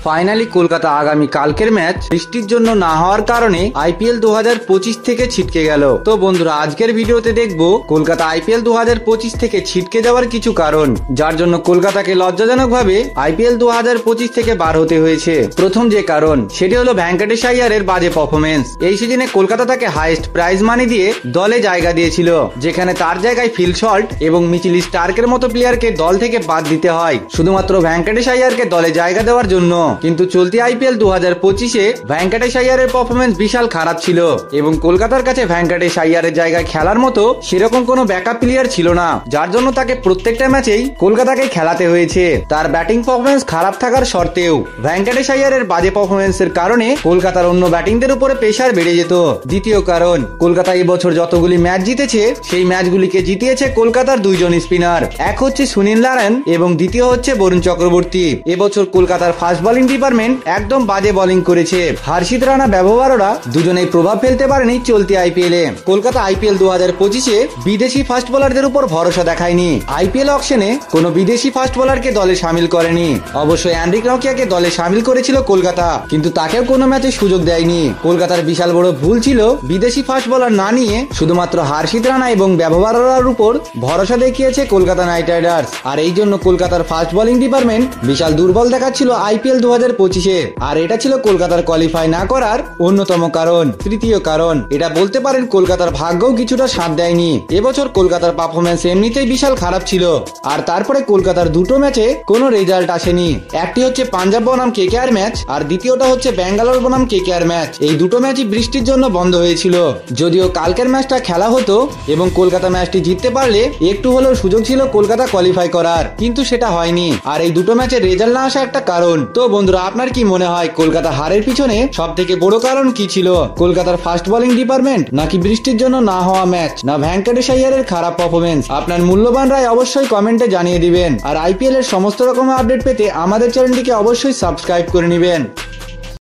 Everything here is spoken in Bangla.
ফাইনালি কলকাতা আগামী কালকের ম্যাচ বৃষ্টির জন্য না হওয়ার কারণে আইপিএল 2025 থেকে ছিটকে গেল। তো বন্ধুরা, আজকের ভিডিওতে দেখবো কলকাতা আইপিএল 2025 থেকে ছিটকে যাওয়ার কিছু কারণ, যার জন্য কলকাতাকে লজ্জাজনক ভাবে আইপিএল 2025 থেকে বার হতে হয়েছে। প্রথম যে কারণ, সেটি হলো ভেঙ্কটেশ আইয়ারের বাজে পারফরমেন্স। এই সিজনে কলকাতা তাকে হাইয়েস্ট প্রাইজ মানি দিয়ে দলে জায়গা দিয়েছিল, যেখানে তার জায়গায় ফিল সল্ট এবং মিচেল স্টার্কের মতো প্লেয়ারকে দল থেকে বাদ দিতে হয় শুধুমাত্র ভেঙ্কটেশ আইয়ারকে দলে জায়গা দেওয়ার জন্য। কিন্তু চলতি আইপিএল 2025-এ ভেঙ্কটেশ আইয়ারের পারফরমেন্স বিশাল খারাপ ছিল এবং কলকাতার কাছে ভেঙ্কটেশ আইয়ারের জায়গায় খেলার মতো সেরকম কোনো ব্যাকআপ প্লেয়ার ছিল না, যার জন্য তাকে প্রত্যেকটা ম্যাচেই কলকাতাকে খেলাতে হয়েছে। তার ব্যাটিং পারফরমেন্স খারাপ থাকার সত্ত্বেও ভেঙ্কটেশ আইয়ারের বাজে পারফরমেন্সের কারণে কলকাতার অন্য ব্যাটিংদের উপরে প্রেসার বেড়ে যেত। দ্বিতীয় কারণ, কলকাতা এবছর যতগুলি ম্যাচ জিতেছে সেই ম্যাচগুলিকে জিতিয়েছে কলকাতার দুইজন স্পিনার। এক হচ্ছে সুনীল নারায়ণ এবং দ্বিতীয় হচ্ছে বরুণ চক্রবর্তী। এবছর কলকাতার ফাস্ট বোলিং ডিপার্টমেন্ট একদম বাজে বোলিং করেছে। হর্ষিত রানা, ব্যবহাররা দুজনেই প্রভাব ফেলতে পারেনি চলতি আইপিএল এ। কলকাতা আইপিএল 2025-এ বিদেশি ফাস্ট বোলারদের উপর ভরসা দেখায়নি। আইপিএল অকশনে কোনো বিদেশি ফাস্ট বোলারকে দলে শামিল করেনি। অবশ্যই অ্যান্ড্রিক নকিয়াকে দলে শামিল করেছিল কলকাতা, কিন্তু তাকেও কোনো ম্যাচে সুযোগ দেয়নি। কলকাতার বিশাল বড় ভুল ছিল বিদেশি ফাস্ট বোলার না নিয়ে শুধুমাত্র হর্ষিত রানা এবং ব্যবহাররার উপর ভরসা দেখিয়েছে কলকাতা নাইট রাইডার্স। আর এই জন্য কলকাতার ফাস্ট বোলিং ডিপার্টমেন্ট বিশাল দুর্বল দেখাচ্ছিল আইপিএল 2025-এ। আর এটা ছিল কলকাতার কোয়ালিফাই না করার অন্যতম কারণ। তৃতীয় কারণ, এটা বলতে পারেন কলকাতার ভাগ্যও কিছুটা সাথ দেয়নি। এবছর কলকাতার পারফরমেন্স এমনিতেই বিশাল খারাপ ছিল, আর তারপরে কলকাতার দুটো ম্যাচে কোনো রেজাল্ট আসেনি। একটি হচ্ছে পাঞ্জাব বনাম কেকেআর ম্যাচ, আর দ্বিতীয়টা হচ্ছে ব্যাঙ্গালোর বনাম কেকেআর ম্যাচ। এই দুটো ম্যাচই বৃষ্টির জন্য বন্ধ হয়েছিল। যদিও কালকের ম্যাচটা খেলা হতো এবং কলকাতা ম্যাচটি জিততে পারলে একটু হলেও সুযোগ ছিল কলকাতা কোয়ালিফাই করার, কিন্তু সেটা হয়নি। আর এই দুটো ম্যাচে রেজাল্ট না আসা একটা কারণ। তো বন্ধুরা, আপনার কি মনে হয় কলকাতা হারের পিছনে সব থেকে বড় কারণ কি ছিল? কলকাতার ফাস্ট বোলিং ডিপার্টমেন্ট, নাকি বৃষ্টির জন্য না হওয়া ম্যাচ, না ভেঙ্কটেশ আইয়ারের খারাপ পারফরমেন্স? আপনার মূল্যবান রায় অবশ্যই কমেন্টে জানিয়ে দিবেন। আর আইপিএল এর সমস্ত রকমের আপডেট পেতে আমাদের চ্যানেলটিকে অবশ্যই সাবস্ক্রাইব করে নেবেন।